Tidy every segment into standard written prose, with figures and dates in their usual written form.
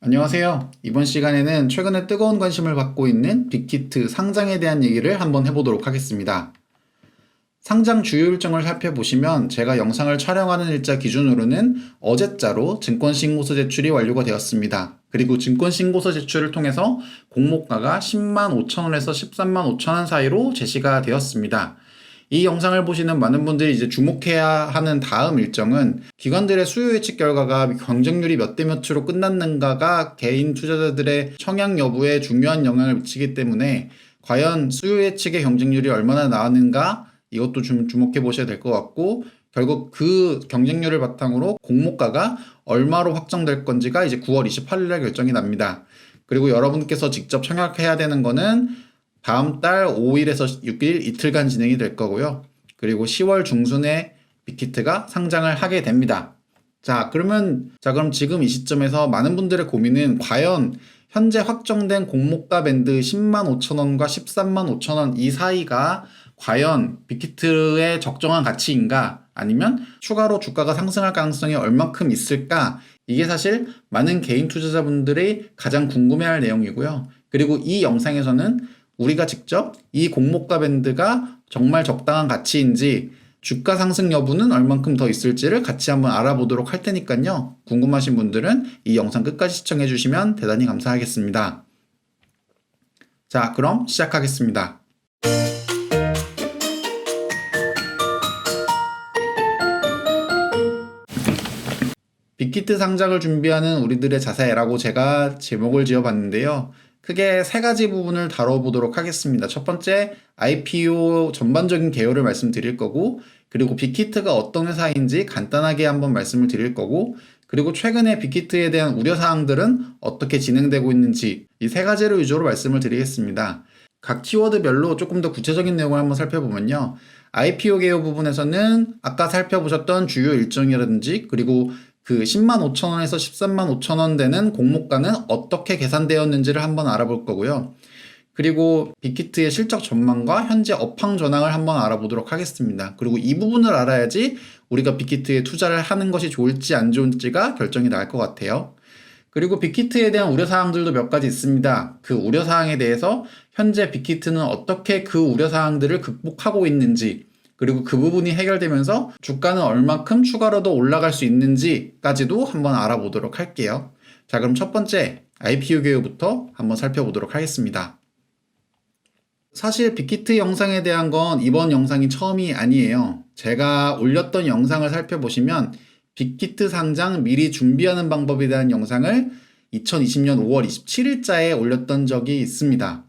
안녕하세요. 이번 시간에는 최근에 뜨거운 관심을 받고 있는 빅히트 상장에 대한 얘기를 한번 해보도록 하겠습니다. 상장 주요 일정을 살펴보시면 제가 영상을 촬영하는 일자 기준으로는 어제자로 증권신고서 제출이 완료가 되었습니다. 그리고 증권신고서 제출을 통해서 공모가가 10만 5천원에서 13만 5천원 사이로 제시가 되었습니다. 이 영상을 보시는 많은 분들이 이제 주목해야 하는 다음 일정은 기관들의 수요 예측 결과가 경쟁률이 몇 대 몇으로 끝났는가가 개인 투자자들의 청약 여부에 중요한 영향을 미치기 때문에 과연 수요 예측의 경쟁률이 얼마나 나왔는가 이것도 좀 주목해 보셔야 될 것 같고, 결국 그 경쟁률을 바탕으로 공모가가 얼마로 확정될 건지가 이제 9월 28일에 결정이 납니다. 그리고 여러분께서 직접 청약해야 되는 거는 다음 달 5일에서 6일 이틀간 진행이 될 거고요. 그리고 10월 중순에 빅히트가 상장을 하게 됩니다. 그럼 지금 이 시점에서 많은 분들의 고민은 과연 현재 확정된 공모가 밴드 10만 5천원과 13만 5천원 이 사이가 과연 빅히트의 적정한 가치인가, 아니면 추가로 주가가 상승할 가능성이 얼만큼 있을까, 이게 사실 많은 개인 투자자분들이 가장 궁금해할 내용이고요. 그리고 이 영상에서는 우리가 직접 이 공모가 밴드가 정말 적당한 가치인지, 주가 상승 여부는 얼만큼 더 있을지를 같이 한번 알아보도록 할 테니까요. 궁금하신 분들은 이 영상 끝까지 시청해 주시면 대단히 감사하겠습니다. 그럼 시작하겠습니다. 빅히트 상장을 준비하는 우리들의 자세라고 제가 제목을 지어봤는데요. 크게 세 가지 부분을 다뤄보도록 하겠습니다. 첫 번째, IPO 전반적인 개요를 말씀드릴 거고, 그리고 빅히트가 어떤 회사인지 간단하게 한번 말씀을 드릴 거고, 그리고 최근에 빅히트에 대한 우려사항들은 어떻게 진행되고 있는지, 이 세 가지를 위주로 말씀을 드리겠습니다. 각 키워드별로 조금 더 구체적인 내용을 한번 살펴보면요. IPO 개요 부분에서는 아까 살펴보셨던 주요 일정이라든지, 그리고 그 10만 5천원에서 13만 5천원 되는 공모가는 어떻게 계산되었는지를 한번 알아볼 거고요. 그리고 빅히트의 실적 전망과 현재 업황 전황을 한번 알아보도록 하겠습니다. 그리고 이 부분을 알아야지 우리가 빅히트에 투자를 하는 것이 좋을지 안 좋을지가 결정이 날 것 같아요. 그리고 빅히트에 대한 우려사항들도 몇 가지 있습니다. 그 우려사항에 대해서 현재 빅히트는 어떻게 그 우려사항들을 극복하고 있는지, 그리고 그 부분이 해결되면서 주가는 얼만큼 추가로 더 올라갈 수 있는지까지도 한번 알아보도록 할게요. 그럼 첫 번째 IPO 개요부터 한번 살펴보도록 하겠습니다. 사실 빅히트 영상에 대한 건 이번 영상이 처음이 아니에요. 제가 올렸던 영상을 살펴보시면 빅히트 상장 미리 준비하는 방법에 대한 영상을 2020년 5월 27일자에 올렸던 적이 있습니다.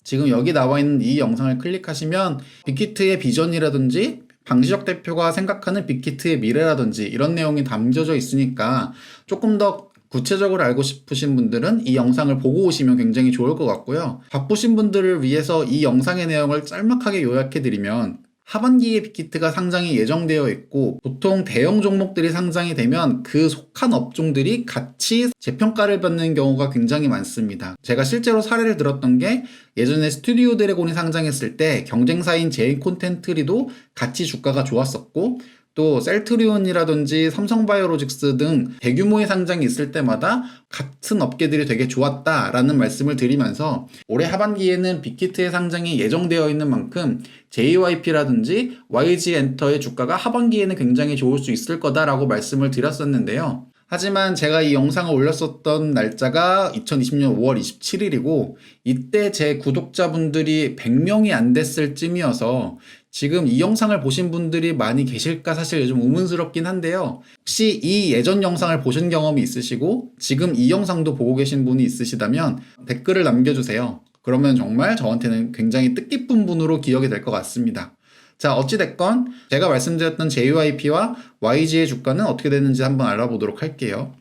지금 여기 나와 있는 이 영상을 클릭하시면 빅히트의 비전이라든지 방시혁 대표가 생각하는 빅히트의 미래라든지 이런 내용이 담겨져 있으니까 조금 더 구체적으로 알고 싶으신 분들은 이 영상을 보고 오시면 굉장히 좋을 것 같고요. 바쁘신 분들을 위해서 이 영상의 내용을 짤막하게 요약해드리면, 하반기에 빅히트가 상장이 예정되어 있고, 보통 대형 종목들이 상장이 되면 그 속한 업종들이 같이 재평가를 받는 경우가 굉장히 많습니다. 제가 실제로 사례를 들었던 게, 예전에 스튜디오 드래곤이 상장했을 때 경쟁사인 제인 콘텐츠리도 같이 주가가 좋았었고, 또 셀트리온이라든지 삼성바이오로직스 등 대규모의 상장이 있을 때마다 같은 업계들이 되게 좋았다라는 말씀을 드리면서, 올해 하반기에는 빅히트의 상장이 예정되어 있는 만큼 JYP라든지 YG엔터의 주가가 하반기에는 굉장히 좋을 수 있을 거다라고 말씀을 드렸었는데요. 하지만 제가 이 영상을 올렸었던 날짜가 2020년 5월 27일이고 이때 제 구독자분들이 100명이 안 됐을 쯤이어서 지금 이 영상을 보신 분들이 많이 계실까 사실 요즘 의문스럽긴 한데요. 혹시 이 예전 영상을 보신 경험이 있으시고 지금 이 영상도 보고 계신 분이 있으시다면 댓글을 남겨주세요. 그러면 정말 저한테는 굉장히 뜻깊은 분으로 기억이 될 것 같습니다. 어찌됐건 제가 말씀드렸던 JYP와 YG의 주가는 어떻게 되는지 한번 알아보도록 할게요.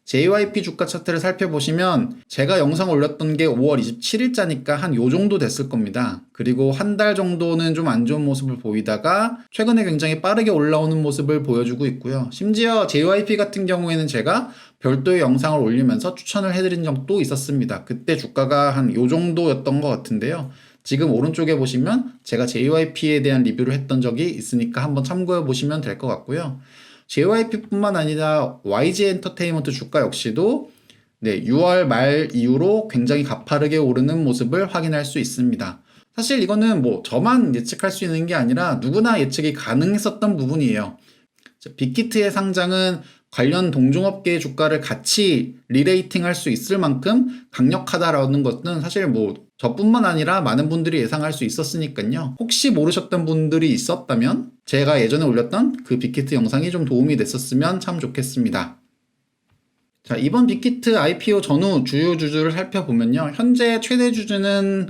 JYP 주가 차트를 살펴보시면 제가 영상을 올렸던 게 5월 27일자니까 한 요 정도 됐을 겁니다. 그리고 한 달 정도는 좀 안 좋은 모습을 보이다가 최근에 굉장히 빠르게 올라오는 모습을 보여주고 있고요. 심지어 JYP 같은 경우에는 제가 별도의 영상을 올리면서 추천을 해드린 적도 있었습니다. 그때 주가가 한 요 정도였던 것 같은데요. 지금 오른쪽에 보시면 제가 JYP에 대한 리뷰를 했던 적이 있으니까 한번 참고해 보시면 될 것 같고요. JYP뿐만 아니라 YG 엔터테인먼트 주가 역시도 네, 6월 말 이후로 굉장히 가파르게 오르는 모습을 확인할 수 있습니다. 사실 이거는 뭐 저만 예측할 수 있는 게 아니라 누구나 예측이 가능했었던 부분이에요. 빅히트의 상장은 관련 동종업계의 주가를 같이 리레이팅할 수 있을 만큼 강력하다라는 것은 사실 뭐 저뿐만 아니라 많은 분들이 예상할 수 있었으니까요. 혹시 모르셨던 분들이 있었다면 제가 예전에 올렸던 그 빅히트 영상이 좀 도움이 됐었으면 참 좋겠습니다. 자, 이번 빅히트 IPO 전후 주요 주주를 살펴보면요. 현재 최대 주주는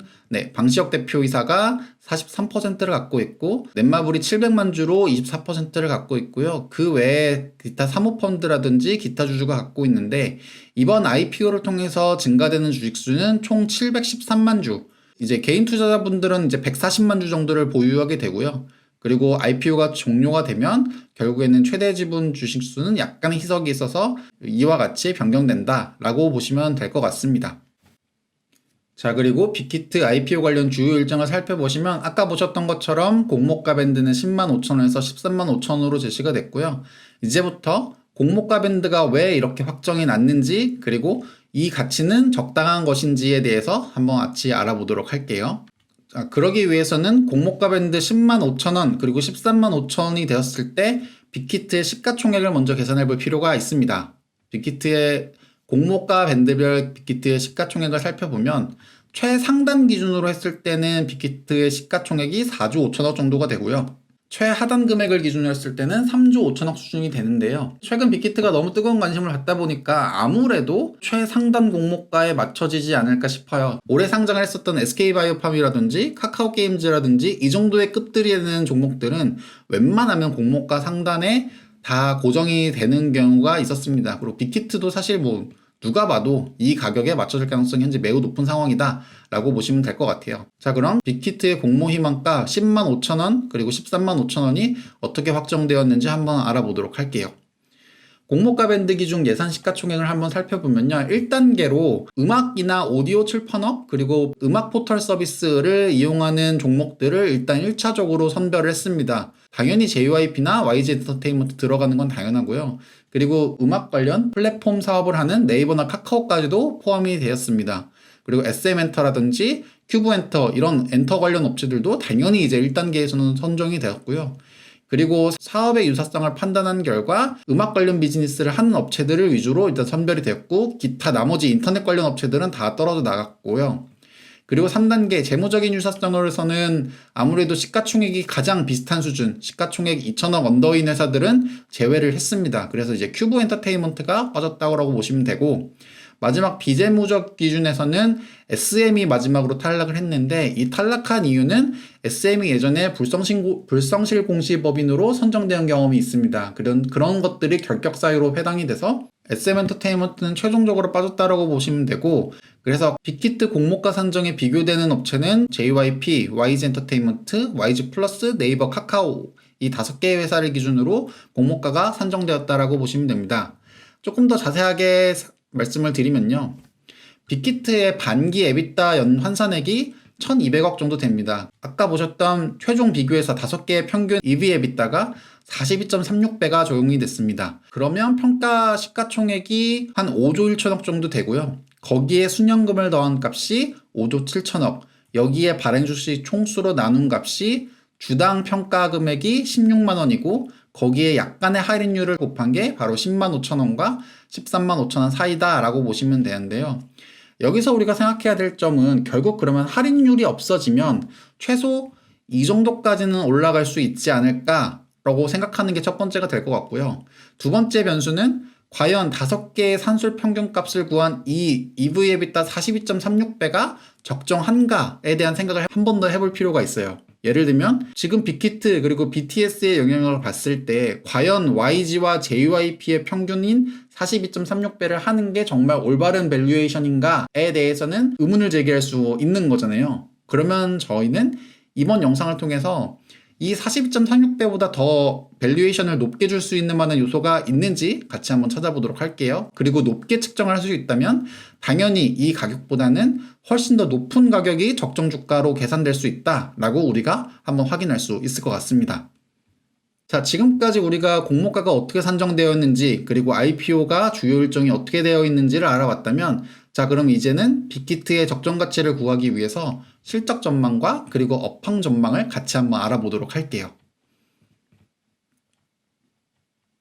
방시혁 대표이사가 43%를 갖고 있고 넷마블이 700만 주로 24%를 갖고 있고요. 그 외에 기타 사모펀드라든지 기타 주주가 갖고 있는데 이번 IPO를 통해서 증가되는 주식수는 총 713만 주. 이제 개인 투자자분들은 이제 140만 주 정도를 보유하게 되고요. 그리고 IPO가 종료가 되면 결국에는 최대 지분 주식수는 약간의 희석이 있어서 이와 같이 변경된다라고 보시면 될 것 같습니다. 자, 그리고 빅히트 IPO 관련 주요 일정을 살펴보시면 아까 보셨던 것처럼 공모가 밴드는 10만 5천원에서 13만 5천원으로 제시가 됐고요. 이제부터 공모가 밴드가 왜 이렇게 확정이 났는지 그리고 이 가치는 적당한 것인지에 대해서 한번 같이 알아보도록 할게요. 자, 그러기 위해서는 공모가 밴드 10만 5천원 그리고 13만 5천원이 되었을 때 빅히트의 시가총액을 먼저 계산해 볼 필요가 있습니다. 빅히트의 공모가 밴드별 빅히트의 시가총액을 살펴보면 최상단 기준으로 했을 때는 빅히트의 시가총액이 4조 5천억 정도가 되고요. 최하단 금액을 기준으로 했을 때는 3조 5천억 수준이 되는데요. 최근 빅히트가 너무 뜨거운 관심을 받다 보니까 아무래도 최상단 공모가에 맞춰지지 않을까 싶어요. 올해 상장을 했었던 SK바이오팜이라든지 카카오게임즈라든지 이 정도의 급들이 되는 종목들은 웬만하면 공모가 상단에 다 고정이 되는 경우가 있었습니다. 그리고 빅히트도 사실 뭐 누가 봐도 이 가격에 맞춰질 가능성이 현재 매우 높은 상황이다 라고 보시면 될 것 같아요. 자, 그럼 빅히트의 공모 희망가 10만 5천원 그리고 13만 5천원이 어떻게 확정되었는지 한번 알아보도록 할게요. 공모가 밴드 기준 예산 시가총액을 한번 살펴보면요. 1단계로 음악이나 오디오 출판업 그리고 음악 포털 서비스를 이용하는 종목들을 일단 1차적으로 선별을 했습니다. 당연히 JYP나 YG 엔터테인먼트 들어가는 건 당연하고요. 그리고 음악 관련 플랫폼 사업을 하는 네이버나 카카오까지도 포함이 되었습니다. 그리고 SM엔터라든지 큐브엔터 이런 엔터 관련 업체들도 당연히 이제 1단계에서는 선정이 되었고요. 그리고 사업의 유사성을 판단한 결과 음악 관련 비즈니스를 하는 업체들을 위주로 일단 선별이 되었고 기타 나머지 인터넷 관련 업체들은 다 떨어져 나갔고요. 그리고 3단계 재무적인 유사성으로서는 아무래도 시가총액이 가장 비슷한 수준 시가총액 2천억 언더인 회사들은 제외를 했습니다. 그래서 이제 큐브 엔터테인먼트가 빠졌다고 보시면 되고 마지막 비재무적 기준에서는 SM이 마지막으로 탈락을 했는데 이 탈락한 이유는 SM이 예전에 불성실 공시법인으로 선정된 경험이 있습니다. 그런 것들이 결격 사유로 해당이 돼서 SM 엔터테인먼트는 최종적으로 빠졌다라고 보시면 되고 그래서 빅히트 공모가 산정에 비교되는 업체는 JYP, YG 엔터테인먼트, YG 플러스, 네이버, 카카오 이 5개의 회사를 기준으로 공모가가 산정되었다라고 보시면 됩니다. 조금 더 자세하게 말씀을 드리면요. 빅히트의 반기 에비타 연 환산액이 1200억 정도 됩니다. 아까 보셨던 최종 비교회사 5개의 평균 EV 에비타가 42.36배가 적용이 됐습니다. 그러면 평가 시가총액이 한 5조 1천억 정도 되고요. 거기에 순연금을 더한 값이 5조 7천억, 여기에 발행 주식 총수로 나눈 값이 주당 평가 금액이 16만 원이고 거기에 약간의 할인율을 곱한 게 바로 10만 5천 원과 13만 5천 원 사이다라고 보시면 되는데요. 여기서 우리가 생각해야 될 점은 결국 그러면 할인율이 없어지면 최소 이 정도까지는 올라갈 수 있지 않을까라고 생각하는 게 첫 번째가 될 것 같고요. 두 번째 변수는 과연 5개의 산술 평균값을 구한 이 EV/EBITDA 42.36배가 적정한가에 대한 생각을 한 번 더 해볼 필요가 있어요. 예를 들면 지금 빅히트 그리고 BTS의 영향을 봤을 때 과연 YG와 JYP의 평균인 42.36배를 하는 게 정말 올바른 밸류에이션인가에 대해서는 의문을 제기할 수 있는 거잖아요. 그러면 저희는 이번 영상을 통해서 이 42.36배보다 더 밸류에이션을 높게 줄 수 있는 만한 요소가 있는지 같이 한번 찾아보도록 할게요. 그리고 높게 측정을 할 수 있다면 당연히 이 가격보다는 훨씬 더 높은 가격이 적정 주가로 계산될 수 있다라고 우리가 한번 확인할 수 있을 것 같습니다. 자, 지금까지 우리가 공모가가 어떻게 산정되어 있는지, 그리고 IPO가 주요 일정이 어떻게 되어 있는지를 알아봤다면, 자, 그럼 이제는 빅히트의 적정 가치를 구하기 위해서 실적 전망과 그리고 업황 전망을 같이 한번 알아보도록 할게요.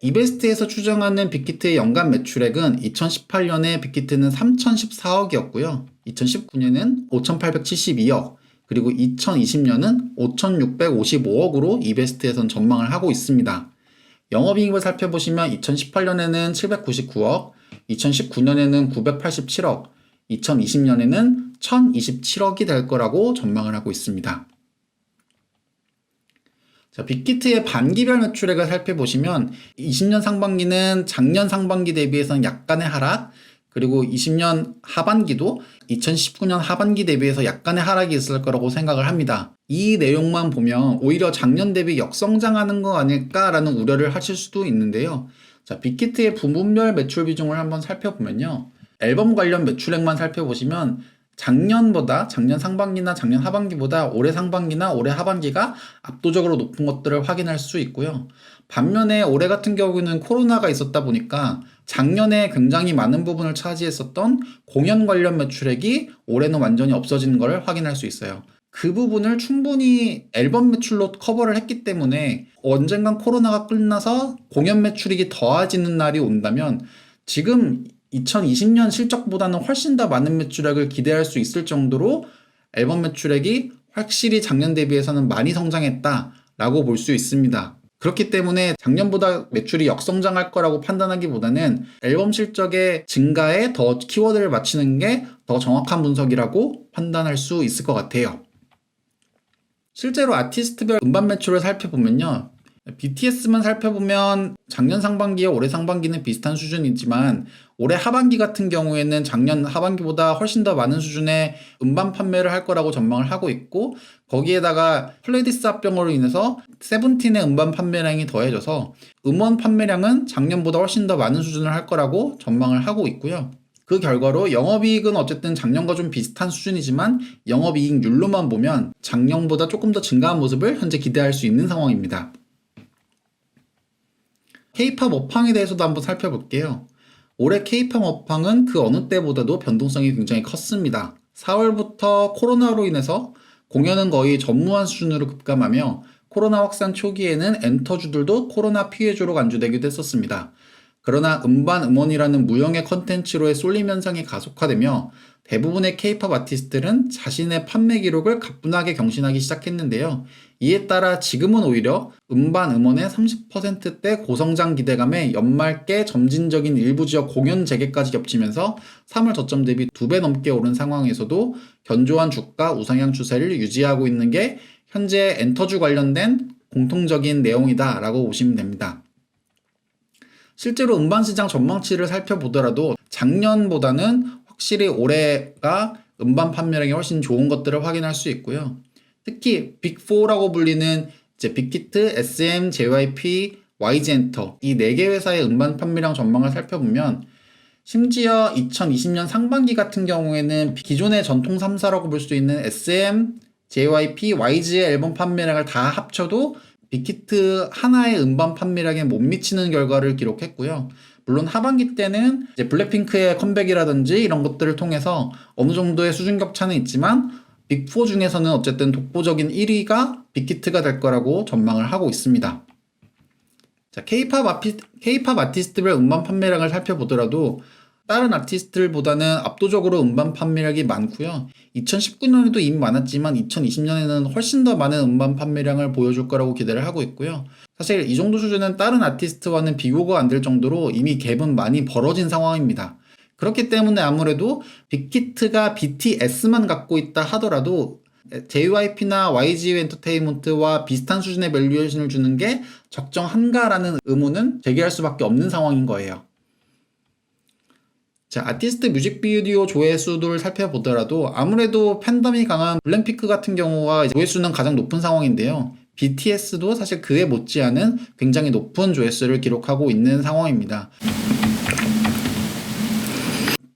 이베스트에서 추정하는 빅히트의 연간 매출액은 2018년에 빅히트는 3014억이었고요. 2019년은 5872억, 그리고 2020년은 5655억으로 이베스트에선 전망을 하고 있습니다. 영업이익을 살펴보시면 2018년에는 799억, 2019년에는 987억, 2020년에는 1027억이 될 거라고 전망을 하고 있습니다. 자, 빅히트의 반기별 매출액을 살펴보시면 20년 상반기는 작년 상반기 대비해서는 약간의 하락, 그리고 20년 하반기도 2019년 하반기 대비해서 약간의 하락이 있을 거라고 생각을 합니다. 이 내용만 보면 오히려 작년 대비 역성장하는 거 아닐까라는 우려를 하실 수도 있는데요. 자, 빅히트의 부문별 매출 비중을 한번 살펴보면요. 앨범 관련 매출액만 살펴보시면 작년 상반기나 작년 하반기보다 올해 상반기나 올해 하반기가 압도적으로 높은 것들을 확인할 수 있고요. 반면에 올해 같은 경우는 코로나가 있었다 보니까 작년에 굉장히 많은 부분을 차지했었던 공연 관련 매출액이 올해는 완전히 없어진 것을 확인할 수 있어요. 그 부분을 충분히 앨범 매출로 커버를 했기 때문에 언젠간 코로나가 끝나서 공연 매출액이 더해지는 날이 온다면 지금 2020년 실적보다는 훨씬 더 많은 매출액을 기대할 수 있을 정도로 앨범 매출액이 확실히 작년 대비해서는 많이 성장했다라고 볼 수 있습니다. 그렇기 때문에 작년보다 매출이 역성장할 거라고 판단하기보다는 앨범 실적의 증가에 더 키워드를 맞추는 게 더 정확한 분석이라고 판단할 수 있을 것 같아요. 실제로 아티스트별 음반 매출을 살펴보면요. BTS만 살펴보면 작년 상반기와 올해 상반기는 비슷한 수준이지만 올해 하반기 같은 경우에는 작년 하반기보다 훨씬 더 많은 수준의 음반 판매를 할 거라고 전망을 하고 있고, 거기에다가 플레디스 합병으로 인해서 세븐틴의 음반 판매량이 더해져서 음원 판매량은 작년보다 훨씬 더 많은 수준을 할 거라고 전망을 하고 있고요. 그 결과로 영업이익은 어쨌든 작년과 좀 비슷한 수준이지만 영업이익률로만 보면 작년보다 조금 더 증가한 모습을 현재 기대할 수 있는 상황입니다. K-팝 업황에 대해서도 한번 살펴볼게요. 올해 K-팝 업황은 그 어느 때보다도 변동성이 굉장히 컸습니다. 4월부터 코로나로 인해서 공연은 거의 전무한 수준으로 급감하며 코로나 확산 초기에는 엔터주들도 코로나 피해주로 간주되기도 했었습니다. 그러나 음원이라는 무형의 컨텐츠로의 쏠림 현상이 가속화되며 대부분의 K-팝 아티스트들은 자신의 판매 기록을 가뿐하게 경신하기 시작했는데요. 이에 따라 지금은 오히려 음원의 30%대 고성장 기대감에 연말께 점진적인 일부 지역 공연 재개까지 겹치면서 3월 저점 대비 2배 넘게 오른 상황에서도 견조한 주가 우상향 추세를 유지하고 있는 게 현재 엔터주 관련된 공통적인 내용이다라고 보시면 됩니다. 실제로 음반시장 전망치를 살펴보더라도 작년보다는 확실히 올해가 음반 판매량이 훨씬 좋은 것들을 확인할 수 있고요. 특히 빅4라고 불리는 이제 빅히트, SM, JYP, YG엔터 이 4개 회사의 음반 판매량 전망을 살펴보면 심지어 2020년 상반기 같은 경우에는 기존의 전통 3사라고 볼 수 있는 SM, JYP, YG의 앨범 판매량을 다 합쳐도 빅히트 하나의 음반 판매량에 못 미치는 결과를 기록했고요. 물론 하반기 때는 이제 블랙핑크의 컴백이라든지 이런 것들을 통해서 어느 정도의 수준 격차는 있지만 빅4 중에서는 어쨌든 독보적인 1위가 빅히트가 될 거라고 전망을 하고 있습니다. 자, K-팝 아티스트별 음반 판매량을 살펴보더라도 다른 아티스트들보다는 압도적으로 음반 판매량이 많고요. 2019년에도 이미 많았지만 2020년에는 훨씬 더 많은 음반 판매량을 보여줄 거라고 기대를 하고 있고요. 사실 이 정도 수준은 다른 아티스트와는 비교가 안 될 정도로 이미 갭은 많이 벌어진 상황입니다. 그렇기 때문에 아무래도 빅히트가 BTS만 갖고 있다 하더라도 JYP나 YG 엔터테인먼트와 비슷한 수준의 밸류에이션을 주는 게 적정한가라는 의문은 제기할 수밖에 없는 상황인 거예요. 자, 아티스트 뮤직비디오 조회수를 살펴보더라도 아무래도 팬덤이 강한 블랙핑크 같은 경우와 조회수는 가장 높은 상황인데요. BTS도 사실 그에 못지않은 굉장히 높은 조회수를 기록하고 있는 상황입니다.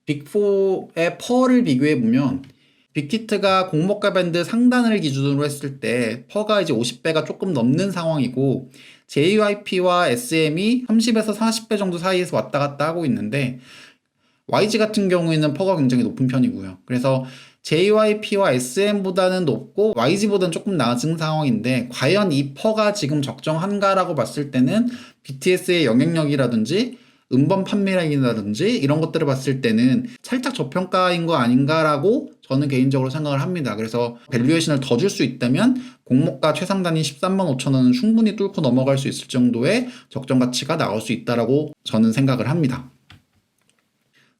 빅4의 퍼를 비교해보면 빅히트가 공모가 밴드 상단을 기준으로 했을 때 퍼가 이제 50배가 조금 넘는 상황이고 JYP와 SM이 30에서 40배 정도 사이에서 왔다 갔다 하고 있는데 YG 같은 경우에는 퍼가 굉장히 높은 편이고요. 그래서 JYP와 SM보다는 높고 YG보다는 조금 낮은 상황인데 과연 이 퍼가 지금 적정한가라고 봤을 때는 BTS의 영향력이라든지 음반 판매량이라든지 이런 것들을 봤을 때는 살짝 저평가인 거 아닌가라고 저는 개인적으로 생각을 합니다. 그래서 밸류에이션을 더 줄 수 있다면 공모가 최상단위 13만 5천 원은 충분히 뚫고 넘어갈 수 있을 정도의 적정 가치가 나올 수 있다라고 저는 생각을 합니다.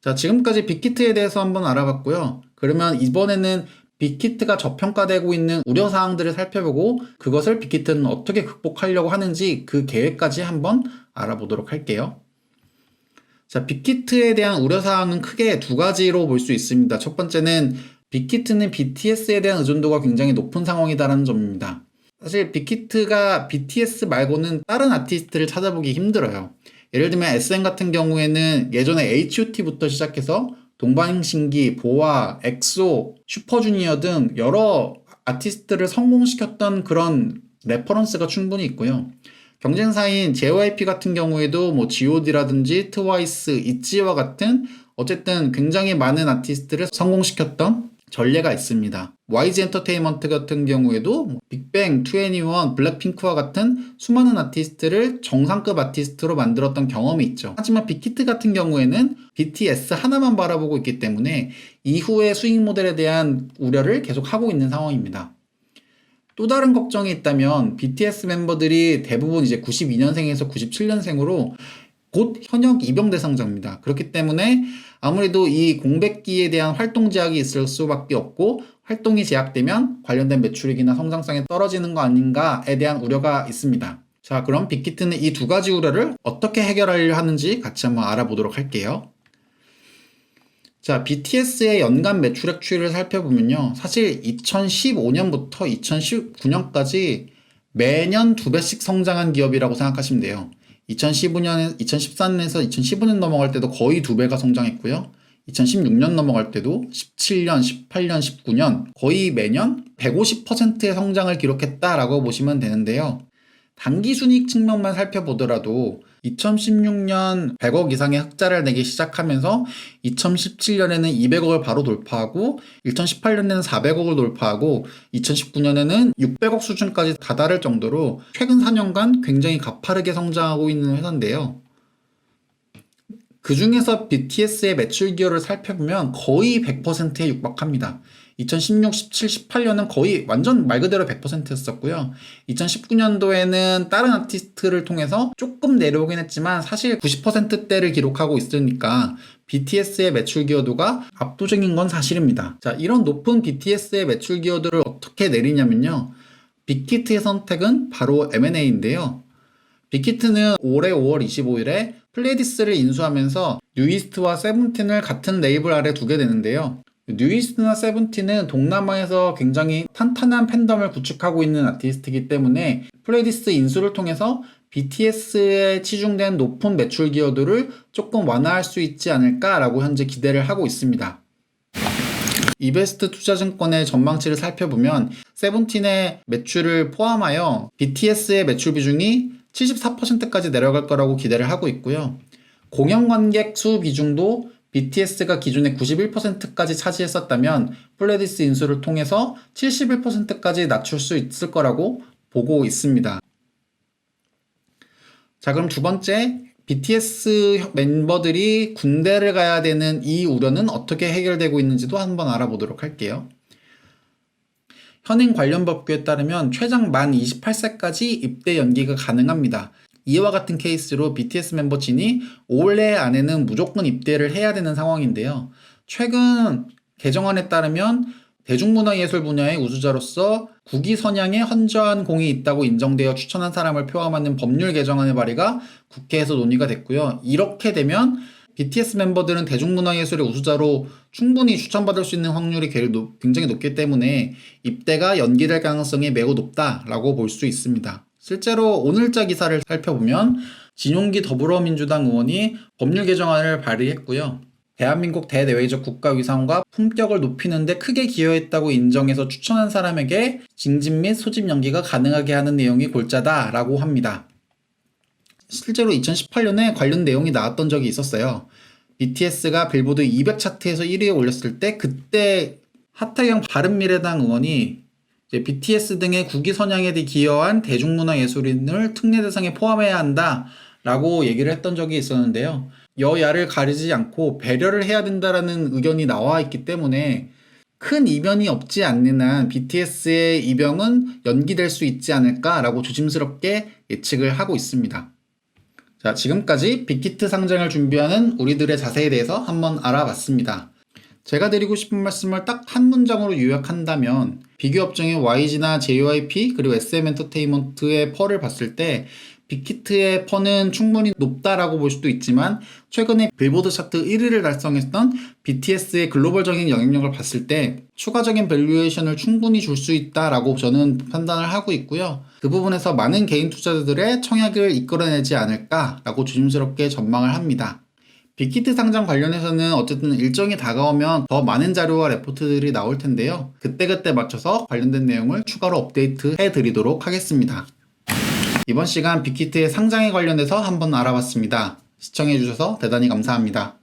자, 지금까지 빅히트에 대해서 한번 알아봤고요. 그러면 이번에는 빅히트가 저평가되고 있는 우려사항들을 살펴보고 그것을 빅히트는 어떻게 극복하려고 하는지 그 계획까지 한번 알아보도록 할게요. 자, 빅히트에 대한 우려사항은 크게 두 가지로 볼 수 있습니다. 첫 번째는 빅히트는 BTS에 대한 의존도가 굉장히 높은 상황이다라는 점입니다. 사실 빅히트가 BTS 말고는 다른 아티스트를 찾아보기 힘들어요. 예를 들면 SM 같은 경우에는 예전에 H.O.T부터 시작해서 동방신기, 보아, 엑소, 슈퍼주니어 등 여러 아티스트를 성공시켰던 그런 레퍼런스가 충분히 있고요. 경쟁사인 JYP 같은 경우에도 뭐 G.O.D라든지 트와이스, 있지와 같은 어쨌든 굉장히 많은 아티스트를 성공시켰던 전례가 있습니다. YG 엔터테인먼트 같은 경우에도 빅뱅, 2NE1, 블랙핑크와 같은 수많은 아티스트를 정상급 아티스트로 만들었던 경험이 있죠. 하지만 빅히트 같은 경우에는 BTS 하나만 바라보고 있기 때문에 이후의 수익 모델에 대한 우려를 계속 하고 있는 상황입니다. 또 다른 걱정이 있다면 BTS 멤버들이 대부분 이제 92년생에서 97년생으로 곧 현역 입영 대상자입니다. 그렇기 때문에 아무래도 이 공백기에 대한 활동 제약이 있을 수밖에 없고 활동이 제약되면 관련된 매출액이나 성장성이 떨어지는 거 아닌가에 대한 우려가 있습니다. 자, 그럼 빅히트는 이 두 가지 우려를 어떻게 해결하려 하는지 같이 한번 알아보도록 할게요. 자, BTS의 연간 매출액 추이를 살펴보면요. 사실 2015년부터 2019년까지 매년 2배씩 성장한 기업이라고 생각하시면 돼요. 2014년에서 2015년 넘어갈 때도 거의 2배가 성장했고요. 2016년 넘어갈 때도 17년, 18년, 19년 거의 매년 150%의 성장을 기록했다라고 보시면 되는데요. 당기순이익 측면만 살펴보더라도 2016년 100억 이상의 흑자를 내기 시작하면서 2017년에는 200억을 바로 돌파하고 2018년에는 400억을 돌파하고 2019년에는 600억 수준까지 다다를 정도로 최근 4년간 굉장히 가파르게 성장하고 있는 회사인데요. 그 중에서 BTS의 매출 기여를 살펴보면 거의 100%에 육박합니다. 2016, 17, 18년은 거의 완전 말 그대로 100%였었고요. 2019년도에는 다른 아티스트를 통해서 조금 내려오긴 했지만 사실 90%대를 기록하고 있으니까 BTS의 매출 기여도가 압도적인 건 사실입니다. 자, 이런 높은 BTS의 매출 기여도를 어떻게 내리냐면요. 빅히트의 선택은 바로 M&A인데요. 빅히트는 올해 5월 25일에 플레디스를 인수하면서 뉴이스트와 세븐틴을 같은 레이블 아래 두게 되는데요. 뉴이스트나 세븐틴은 동남아에서 굉장히 탄탄한 팬덤을 구축하고 있는 아티스트이기 때문에 플레디스 인수를 통해서 BTS에 치중된 높은 매출 기여도를 조금 완화할 수 있지 않을까라고 현재 기대를 하고 있습니다. 이베스트 투자증권의 전망치를 살펴보면 세븐틴의 매출을 포함하여 BTS의 매출 비중이 74%까지 내려갈 거라고 기대를 하고 있고요. 공연 관객 수 비중도 BTS가 기존에 91%까지 차지했었다면 플레디스 인수를 통해서 71%까지 낮출 수 있을 거라고 보고 있습니다. 자, 그럼 두 번째, BTS 멤버들이 군대를 가야 되는 이 우려는 어떻게 해결되고 있는지도 한번 알아보도록 할게요. 현행 관련 법규에 따르면 최장 만 28세까지 입대 연기가 가능합니다. 이와 같은 케이스로 BTS 멤버 진이 올해 안에는 무조건 입대를 해야 되는 상황인데요. 최근 개정안에 따르면 대중문화예술 분야의 우수자로서 국위 선양에 헌저한 공이 있다고 인정되어 추천한 사람을 포함하는 법률 개정안의 발의가 국회에서 논의가 됐고요. 이렇게 되면 BTS 멤버들은 대중문화예술의 우수자로 충분히 추천받을 수 있는 확률이 굉장히 높기 때문에 입대가 연기될 가능성이 매우 높다라고 볼 수 있습니다. 실제로 오늘자 기사를 살펴보면 진용기 더불어민주당 의원이 법률 개정안을 발의했고요. 대한민국 대내외적 국가위상과 품격을 높이는 데 크게 기여했다고 인정해서 추천한 사람에게 징집 및 소집 연기가 가능하게 하는 내용이 골자다라고 합니다. 실제로 2018년에 관련 내용이 나왔던 적이 있었어요. BTS가 빌보드 200 차트에서 1위에 올렸을 때 그때 하태경 바른미래당 의원이 이제 BTS 등의 국위 선양에 기여한 대중문화 예술인을 특례 대상에 포함해야 한다라고 얘기를 했던 적이 있었는데요. 여야를 가리지 않고 배려를 해야 된다라는 의견이 나와 있기 때문에 큰 이변이 없지 않는 한 BTS의 입영은 연기될 수 있지 않을까라고 조심스럽게 예측을 하고 있습니다. 자, 지금까지 빅히트 상장을 준비하는 우리들의 자세에 대해서 한번 알아봤습니다. 제가 드리고 싶은 말씀을 딱 한 문장으로 요약한다면 비교 업종인 YG나 JYP 그리고 SM엔터테인먼트의 펄을 봤을 때 빅히트의 펄은 충분히 높다라고 볼 수도 있지만 최근에 빌보드 차트 1위를 달성했던 BTS의 글로벌적인 영향력을 봤을 때 추가적인 밸류에이션을 충분히 줄 수 있다라고 저는 판단을 하고 있고요. 그 부분에서 많은 개인 투자자들의 청약을 이끌어내지 않을까라고 조심스럽게 전망을 합니다. 빅히트 상장 관련해서는 어쨌든 일정이 다가오면 더 많은 자료와 레포트들이 나올 텐데요. 그때그때 맞춰서 관련된 내용을 추가로 업데이트 해드리도록 하겠습니다. 이번 시간 빅히트의 상장에 관련해서 한번 알아봤습니다. 시청해주셔서 대단히 감사합니다.